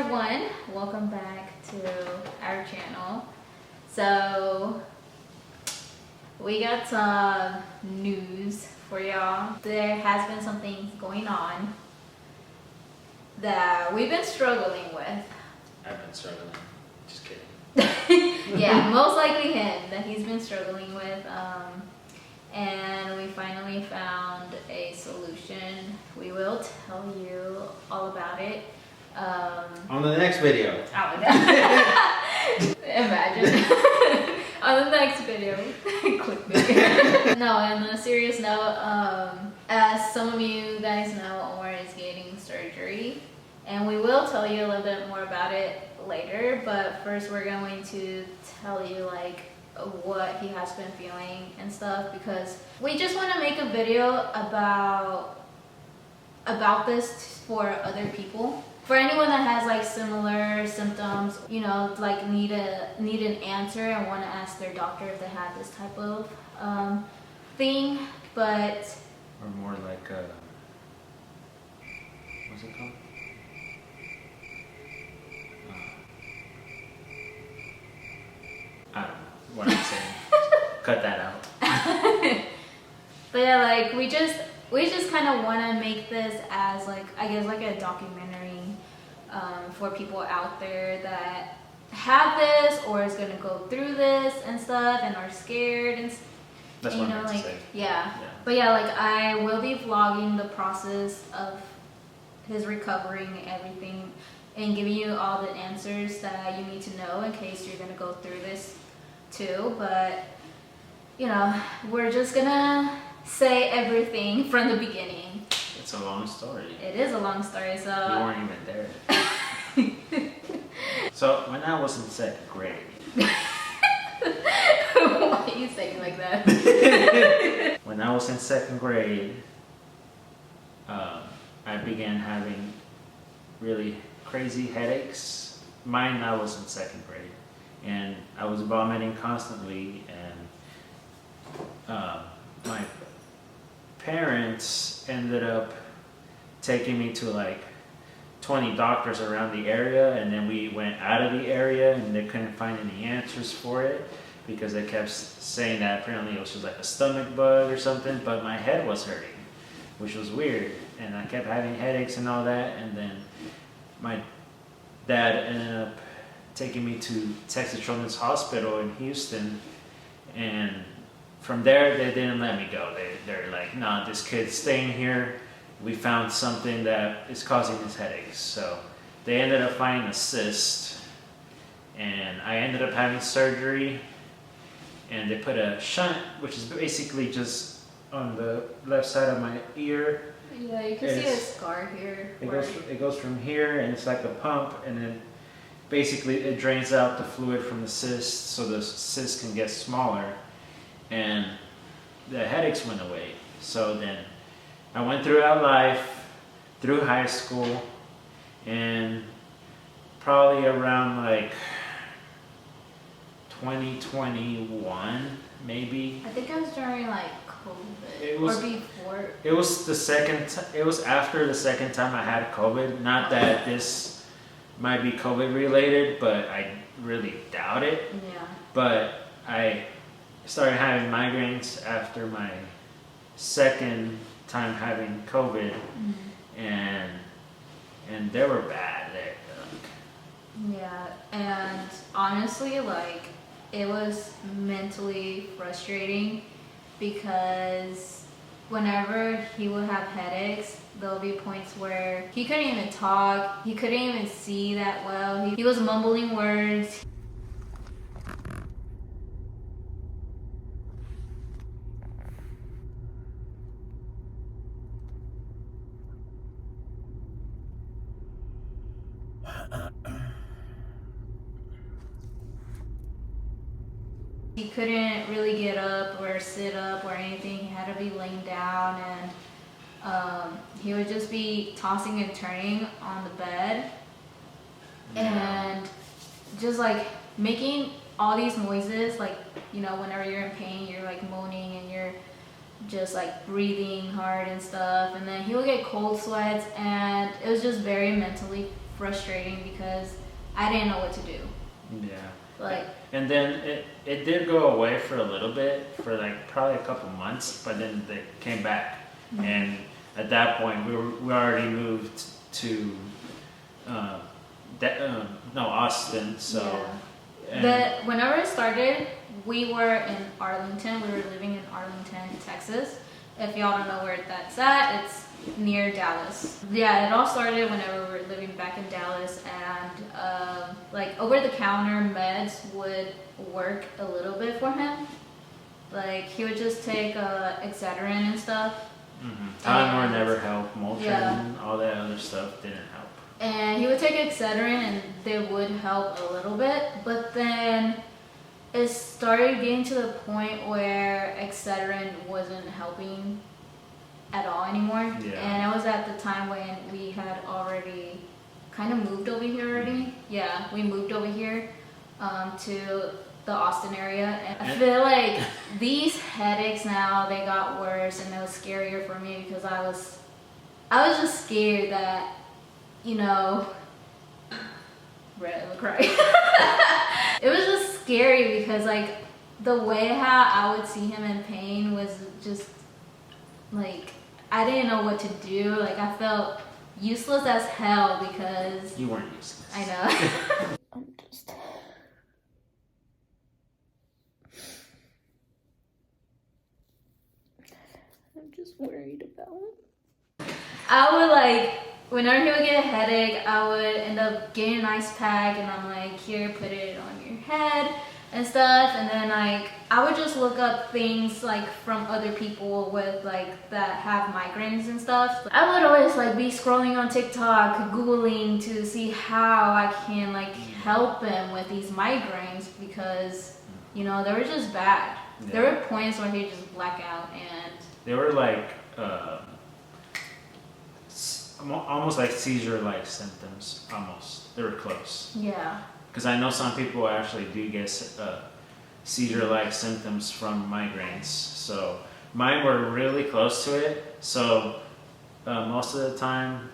everyone, welcome back to our channel. So we got some news for y'all. There has been some things going on that we've been struggling with. I've been struggling. Just kidding. Yeah, most likely him that he's been struggling with. And we finally found a solution. We will tell you all about it. On the next video. Imagine. On the next video. Clickbait. No, on a serious note, as some of you guys know, Omar is getting surgery. And we will tell you a little bit more about it later. But first we're going to tell you what he has been feeling and stuff, because we just want to make a video about this for other people. For anyone that has similar symptoms, need an answer and want to ask their doctor if they have this type of thing, but Or more like what's it called? I don't know what I'm saying. Cut that out. but yeah, we just kind of want to make this as a documentary for people out there that have this or is going to go through this and stuff and are scared and That's what I meant to say. Yeah. But yeah, I will be vlogging the process of his recovering and everything and giving you all the answers that you need to know in case you're going to go through this too. But we're just gonna say everything from the beginning. It's a long story. It is a long story, so you weren't even there. So when I was in second grade. Why are you saying like that? When I was in second grade, I began having really crazy headaches. Mine, I was in second grade. And I was vomiting constantly, and my parents ended up taking me to 20 doctors around the area, and then we went out of the area and they couldn't find any answers for it because they kept saying that apparently it was just a stomach bug or something, but my head was hurting, which was weird, and I kept having headaches and all that. And then my dad ended up taking me to Texas Children's Hospital in Houston, and from there they didn't let me go. They're like, nah, this kid's staying here. We found something that is causing his headaches. So they ended up finding a cyst, and I ended up having surgery, and they put a shunt, which is basically just on the left side of my ear. Yeah, you can see a scar here. It goes from here, and it's like a pump, and then basically it drains out the fluid from the cyst so the cyst can get smaller, and the headaches went away. So then I went throughout life, through high school, and probably around 2021 maybe. I think it was during COVID or before. It was after the second time I had COVID. Not that this might be COVID related, but I really doubt it. Yeah. But I started having migraines after my second time having COVID, and they were bad. Yeah, and honestly, it was mentally frustrating because whenever he would have headaches, there'll be points where he couldn't even talk, he couldn't even see that well, he was mumbling words. He couldn't really get up or sit up or anything. He had to be laying down, and he would just be tossing and turning on the bed, and just making all these noises, whenever you're in pain, you're moaning and you're just breathing hard and stuff. And then he would get cold sweats, and it was just very mentally frustrating because I didn't know what to do. Yeah. Like, and then it did go away for a little bit, for like probably a couple months, but then they came back. mm-hmm. And at that point we already moved to Austin, so yeah. Whenever it started, we were in Arlington. We were living in Arlington, Texas. If y'all don't know where that's at, it's near Dallas. Yeah, it all started whenever we were living back in Dallas, and like over-the-counter meds would work a little bit for him. Like he would just take Xaia and stuff. Mm-hmm. Tylenol never helped. Motrin, all that other stuff didn't help. And he would take Xaia and they would help a little bit, but then it started getting to the point where Xaia wasn't helping at all anymore. Yeah. And it was at the time when we had already kind of moved over here already. Yeah, we moved over here to the Austin area. And I feel like these headaches now, they got worse, and it was scarier for me because I was just scared that, you know, Red would cry. It was just scary because like the way how I would see him in pain was just like I didn't know what to do. Like I felt useless as hell because you weren't useless. I know. I'm just worried about him. I would like, whenever he would get a headache, I would end up getting an ice pack and I'm like, here, put it on your head and stuff. And then like, I would just look up things like from other people with like, that have migraines and stuff. I would always like be scrolling on TikTok, Googling to see how I can like help him with these migraines because, you know, they were just bad. Yeah. There were points where he'd just black out and... They were like, almost like seizure-like symptoms, almost. They were close. Yeah. Because I know some people actually do get seizure-like symptoms from migraines. So mine were really close to it. So most of the time,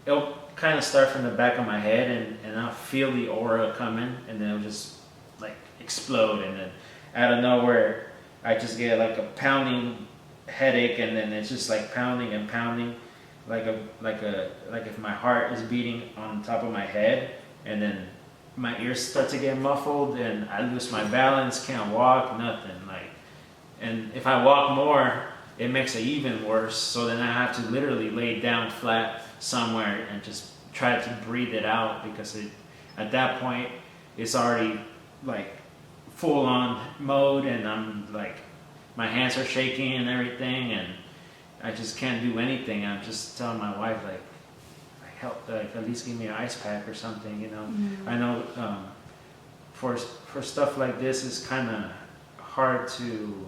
it'll kind of start from the back of my head and I'll feel the aura coming and then it'll just like explode. And then out of nowhere, I just get like a pounding headache and then it's just like pounding and pounding. Like if my heart is beating on top of my head, and then my ears start to get muffled, and I lose my balance, can't walk, nothing. Like, and if I walk more, it makes it even worse. So then I have to literally lay down flat somewhere and just try to breathe it out because at that point it's already like full on mode, and I'm like my hands are shaking and everything, and I just can't do anything. I'm just telling my wife like help, like at least give me an ice pack or something, you know. Mm-hmm. I know for stuff like this it's kind of hard to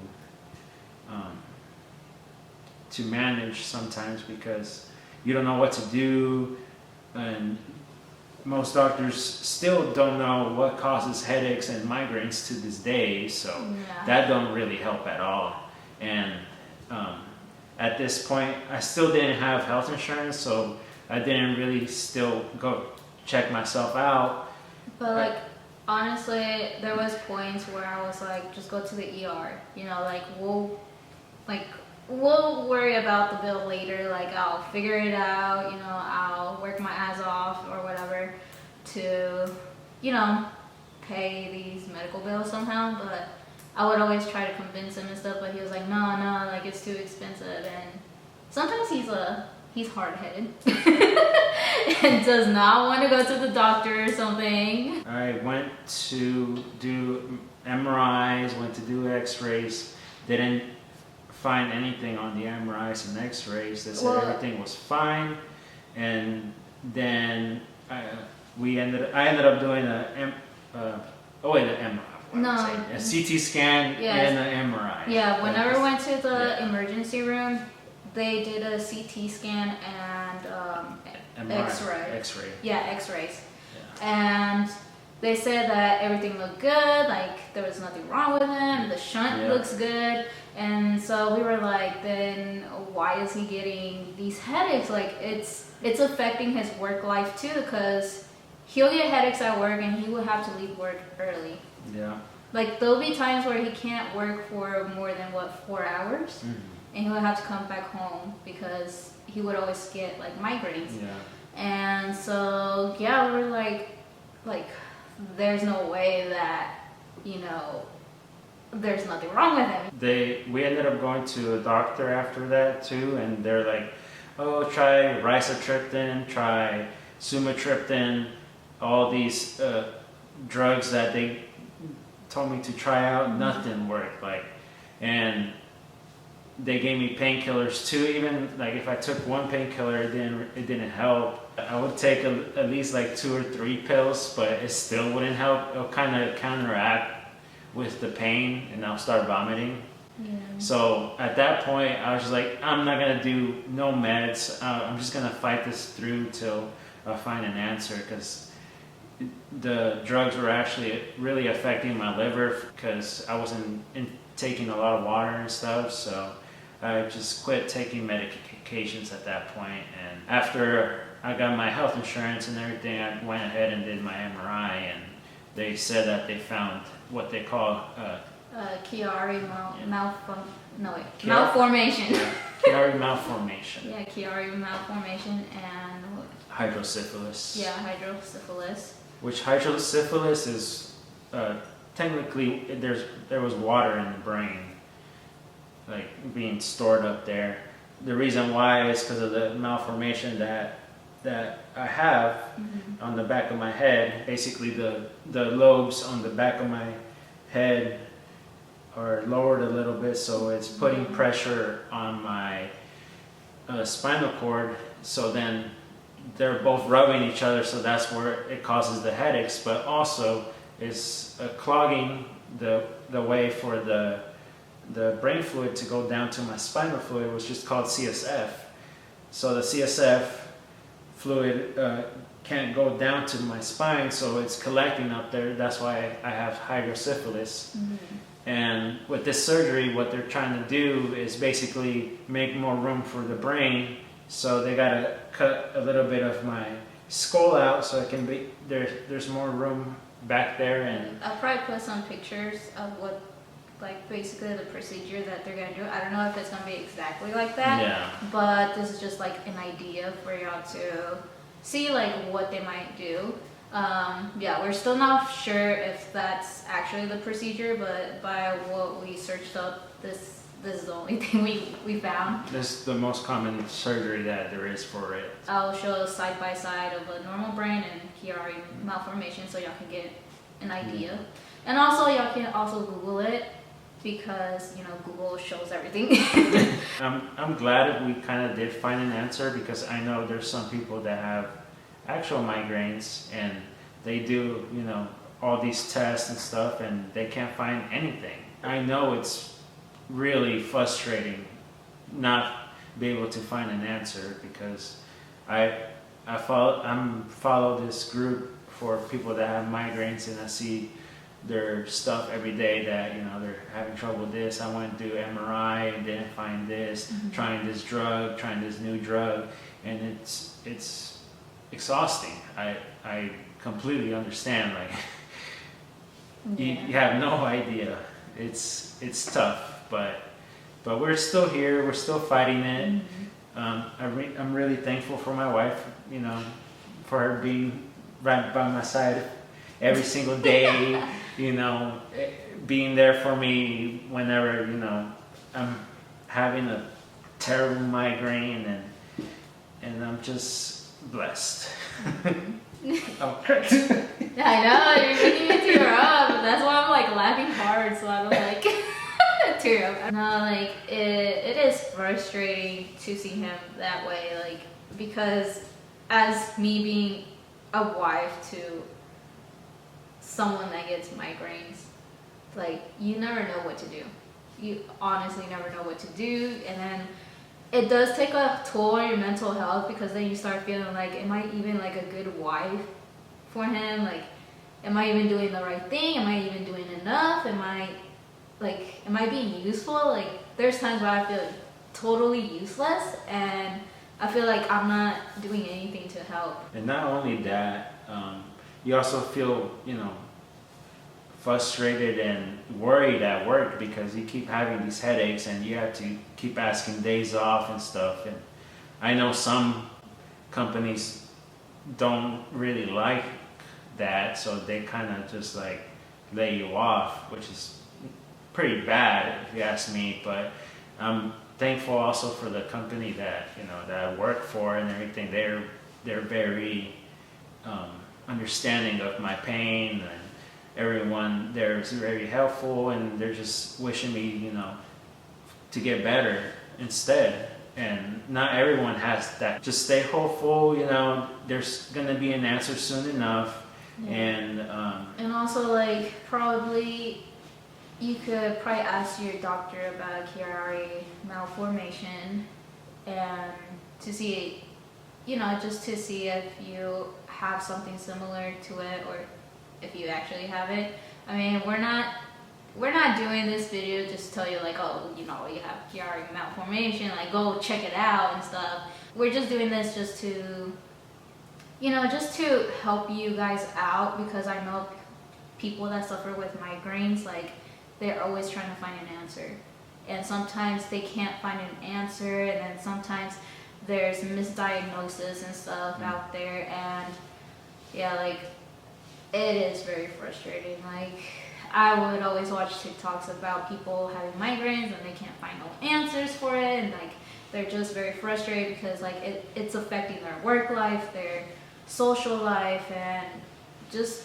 manage sometimes because you don't know what to do, and most doctors still don't know what causes headaches and migraines to this day, so that don't really help at all. And at this point, I still didn't have health insurance, so I didn't really still go check myself out. But like, honestly, there was points where I was like, just go to the ER. You know, like we'll worry about the bill later. Like I'll figure it out. You know, I'll work my ass off or whatever to, you know, pay these medical bills somehow. But I would always try to convince him and stuff, but he was like, no, like it's too expensive. And sometimes he's hard-headed and does not want to go to the doctor or something. I went to do MRIs, went to do x-rays, didn't find anything on the MRIs and x-rays. They said everything was fine. And then I ended up doing a CT scan and an MRI. Yeah, whenever I went to the emergency room, they did a CT scan and X-ray. Yeah, X-rays. Yeah. And they said that everything looked good, like there was nothing wrong with him, the shunt looks good. And so we were like, then why is he getting these headaches? Like it's affecting his work life too, because he'll get headaches at work and he will have to leave work early. Yeah. Like there'll be times where he can't work for more than 4 hours, and he will have to come back home because he would always get like migraines. Yeah. And so yeah, we were like there's no way that, you know, there's nothing wrong with him. We ended up going to a doctor after that too, and they're like, oh, try rizatriptan, try sumatriptan, all these drugs that they told me to try out. Nothing worked. Like, and they gave me painkillers too. Even like if I took one painkiller, it didn't help. I would take at least like 2 or 3 pills, but it still wouldn't help. It'll kind of counteract with the pain, and I'll start vomiting. Yeah. So at that point, I was just like, I'm not gonna do no meds. I'm just gonna fight this through till I find an answer, because the drugs were actually really affecting my liver, because I wasn't taking a lot of water and stuff. So I just quit taking medications at that point. And after I got my health insurance and everything, I went ahead and did my MRI, and they said that they found what they call Chiari malformation. Yeah, Chiari malformation. Yeah, Chiari malformation and Hydrosyphilis. yeah, hydrosyphilis. Which hydrosyphilis is technically there was water in the brain, like being stored up there. The reason why is because of the malformation that I have on the back of my head. Basically, the lobes on the back of my head are lowered a little bit, so it's putting pressure on my spinal cord. So then they're both rubbing each other, so that's where it causes the headaches. But also, it's clogging the way for the brain fluid to go down to my spinal fluid, which is called CSF. So the CSF fluid can't go down to my spine, so it's collecting up there. That's why I have hydrosyphilis. And with this surgery, what they're trying to do is basically make more room for the brain. So they gotta cut a little bit of my skull out, so it can be there's more room back there. And I'll probably put some pictures of what, like, basically the procedure that they're gonna do. I don't know if it's gonna be exactly like that. Yeah. But this is just like an idea for y'all to see like what they might do. Yeah, we're still not sure if that's actually the procedure, but by what we searched up, this is the only thing we found. This is the most common surgery that there is for it. I'll show a side by side of a normal brain and Chiari malformation, so y'all can get an idea. And also y'all can also Google it, because you know Google shows everything. I'm glad that we kind of did find an answer, because I know there's some people that have actual migraines and they do, you know, all these tests and stuff, and they can't find anything. I know it's really frustrating not be able to find an answer, because I follow this group for people that have migraines, and I see their stuff every day that, you know, they're having trouble with this. I went to do MRI and didn't find this, trying this drug, trying this new drug, and it's exhausting. I completely understand. Like, you have no idea. It's tough, but we're still here. We're still fighting it. I'm really thankful for my wife, you know, for her being right by my side every single day, you know, being there for me whenever, you know, I'm having a terrible migraine, and I'm just blessed. Okay. I know, you're making me tear up. That's why I'm like laughing hard, so I don't like tear up. No, like it is frustrating to see him that way, like, because as me being a wife to someone that gets migraines, like, you never know what to do. You honestly never know what to do, and then it does take a toll on your mental health, because then you start feeling like, am I even like a good wife for him? Like, am I even doing the right thing? Am I even doing enough? Am I like, am I being useful? Like, there's times where I feel totally useless, and I feel like I'm not doing anything to help. And not only that, you also feel, frustrated and worried at work because you keep having these headaches and you have to keep asking days off and stuff. And I know some companies don't really like that, so they kind of just like lay you off, which is pretty bad if you ask me. But I'm thankful also for the company that that I work for and everything. They're very understanding of my pain, and everyone there is very helpful, and they're just wishing me to get better instead. And not everyone has that. Just stay hopeful. There's gonna be an answer soon enough. Yeah. And also, like, probably you could probably ask your doctor about Chiari malformation, and to see, just to see if you have something similar to it, or if you actually have it. I mean, we're not doing this video just to tell you like, oh, you have Chiari malformation, like go check it out and stuff. We're just doing this just to, just to help you guys out, because I know people that suffer with migraines, like, they're always trying to find an answer. And sometimes they can't find an answer, and then sometimes there's misdiagnosis and stuff out there, and yeah, like, it is very frustrating. Like, I would always watch TikToks about people having migraines and they can't find no answers for it, and like, they're just very frustrated because like it's affecting their work life, their social life, and just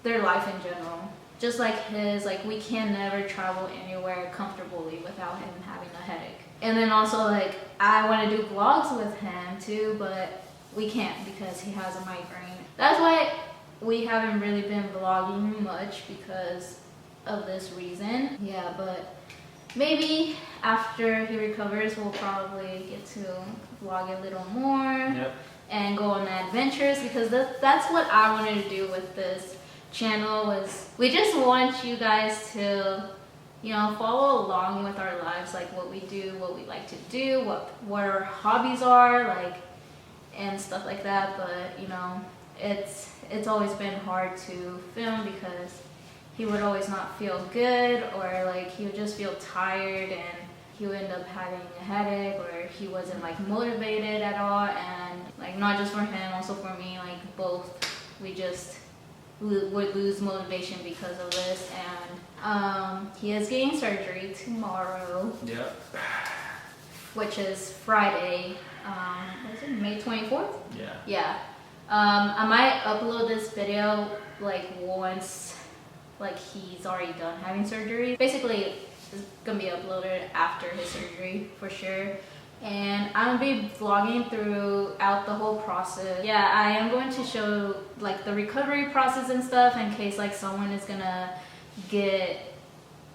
their life in general. Just like his, like, we can never travel anywhere comfortably without him having a headache. And then also, like, I want to do vlogs with him too, but we can't because he has a migraine. That's why we haven't really been vlogging much, because of this reason. Yeah, but maybe after he recovers, we'll probably get to vlog a little more. Yep. And go on adventures, because that's what I wanted to do with this channel. Was we just want you guys to follow along with our lives, like what we do, what we like to do, what our hobbies are, like, and stuff like that. But it's always been hard to film because he would always not feel good, or like he would just feel tired, and he would end up having a headache, or he wasn't like motivated at all. And like, not just for him, also for me, like both, we just would lose motivation because of this. And he is getting surgery tomorrow. Yep. Which is Friday. What is it, May 24th? Yeah. Yeah. I might upload this video like once like he's already done having surgery. Basically, it's gonna be uploaded after his surgery for sure. And I'm gonna be vlogging throughout the whole process. Yeah, I am going to show like the recovery process and stuff, in case like someone is gonna get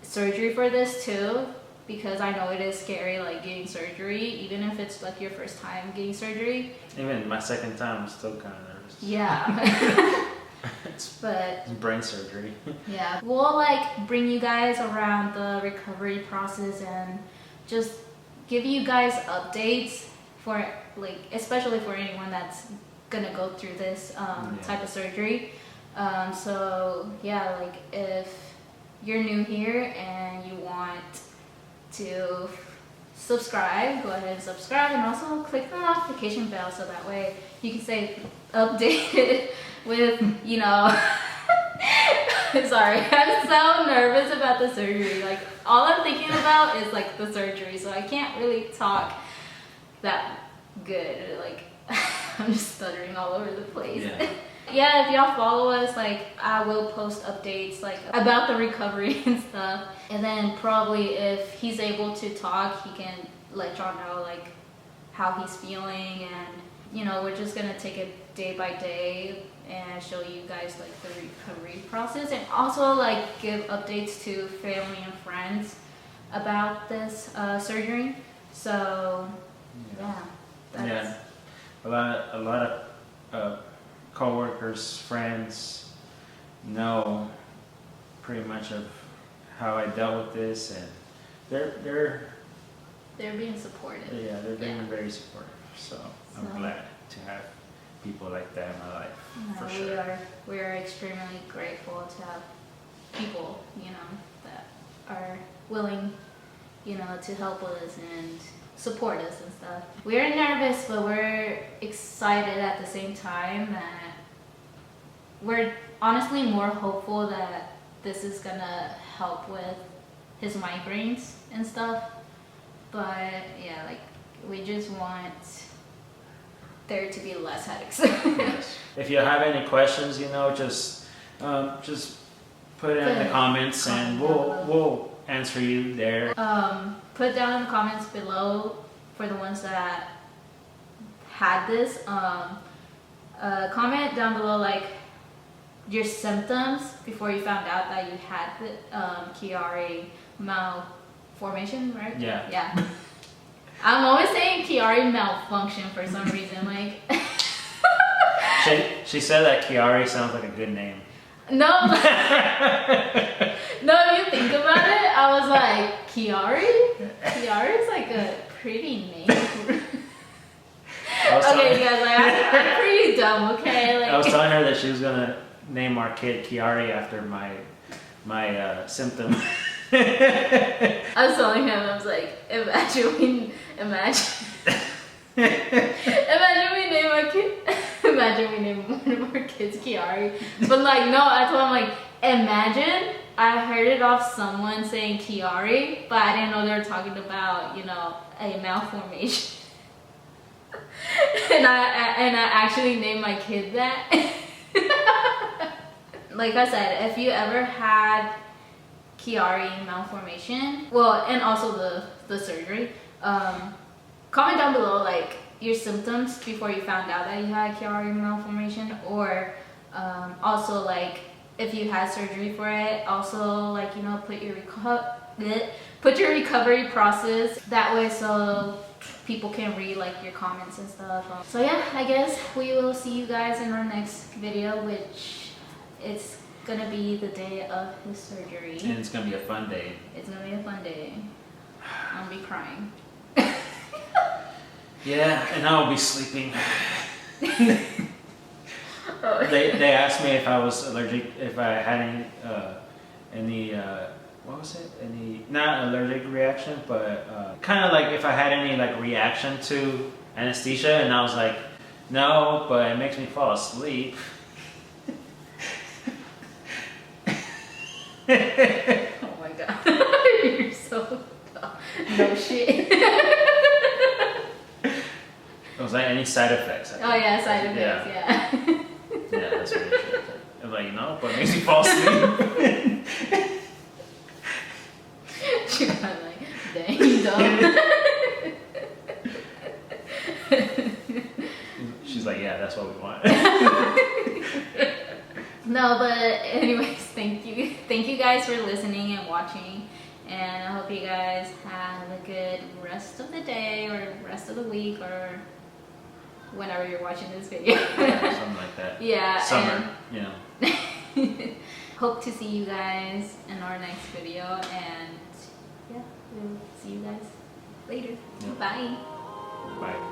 surgery for this too, because I know it is scary, like getting surgery, even if it's like your first time getting surgery. Even my second time, I'm still kind of nervous. Yeah. It's But brain surgery. yeah, we'll like bring you guys around the recovery process and just give you guys updates for like, especially for anyone that's gonna go through this type of surgery. So yeah, like if you're new here and you want to subscribe, go ahead and subscribe, and also click the notification bell so that way you can stay updated with, sorry, I'm so nervous about the surgery. Like, all I'm thinking about is like the surgery, so I can't really talk that good. Like, I'm just stuttering all over the place. Yeah. Yeah, if y'all follow us, like, I will post updates like about the recovery and stuff. And then probably if he's able to talk, he can let y'all know like how he's feeling, and we're just gonna take it day by day and show you guys like the recovery process, and also like give updates to family and friends about this surgery. So yeah, that's a lot of co-workers, friends know pretty much of how I dealt with this, and they're being supportive. they're being very supportive. So I'm glad to have people like that in my life. For sure. We are extremely grateful to have people, that are willing, to help us and support us and stuff. We're nervous, but we're excited at the same time. That we're honestly more hopeful that this is gonna help with his migraines and stuff. But yeah, like, we just want there to be less headaches. Yes. If you have any questions, just put it in the comments, and we'll answer you there. Put down in the comments below for the ones that had this. Comment down below like your symptoms before you found out that you had the Chiari malformation, right? Yeah. Yeah. I'm always saying Chiari malfunction for some reason. Like. She said that Chiari sounds like a good name. No. No, if you think about it, I was like, Chiari? Chiari is like a pretty name. Okay, guys, like, I'm pretty dumb, okay? Like, I was telling her that she was gonna name our kid Chiari after my symptom. I was telling him, I was like, imagine we name one of our kids Chiari. But like, no, I told him, like, imagine I heard it off someone saying Chiari, but I didn't know they were talking about, a malformation. and I actually named my kid that. Like I said, if you ever had Chiari malformation, well, and also the surgery, comment down below like your symptoms before you found out that you had Chiari malformation, or also like if you had surgery for it, also like put your recovery process that way, so people can read like your comments and stuff. So yeah, I guess we will see you guys in our next video, which it's gonna be the day of his surgery. And it's gonna be a fun day. It's gonna be a fun day. I'll be crying. Yeah, and I'll be sleeping. They asked me if I was allergic, if I had any what was it? Any, not allergic reaction, but kind of like if I had any like reaction to anesthesia, and I was like, no, but it makes me fall asleep. Oh my god. You're so dumb. No shit. Was that any side effects? Oh yeah, side effects, yeah. Yeah, that's what it is. I'm like, no, but it makes me fall asleep. She's kind of like, dang, you dumb. She's like, yeah, that's what we want. No, but anyways, thank you guys for listening and watching, and I hope you guys have a good rest of the day or rest of the week or whenever you're watching this video. Yeah, something like that. Yeah. Summer, Hope to see you guys in our next video, and yeah, we'll see you guys later. Yep. Bye. Bye.